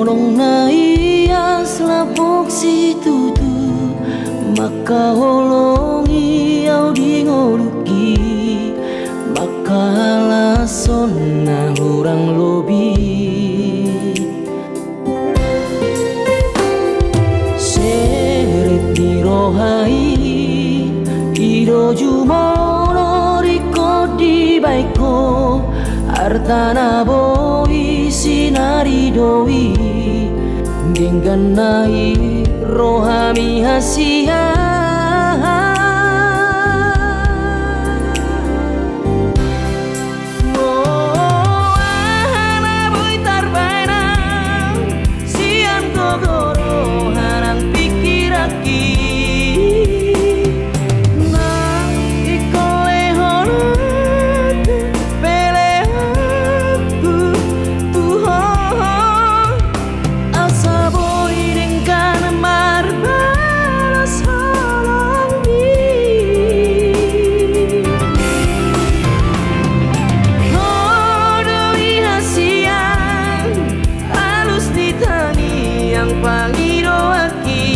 Horong na iyas lapok si tutu maka holong iau di ngoruki maka alason na hurang lobi seret di rohai iro jumono riko di baiko artana boi sinari doi gengganai rohami hasia pangiro aki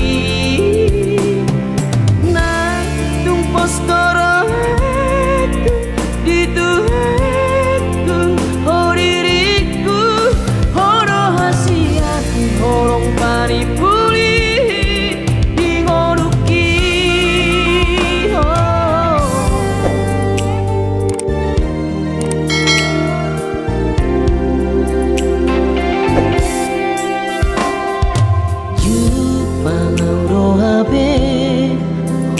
na tumpos korohetu dituhetu hoririku horo hasiatu horong panipuli di ngoruki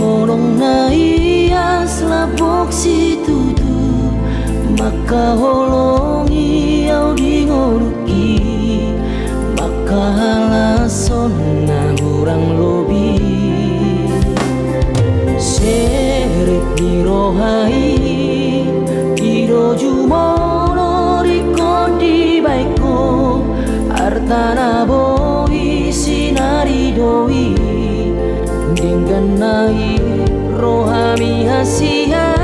Horong na iyas lapok si tutu maka holong iau di ngoruki maka alason na hurang lobi seret di rohai iro jumono riko di baiko artana boi sinari doi gengganai rohami hasia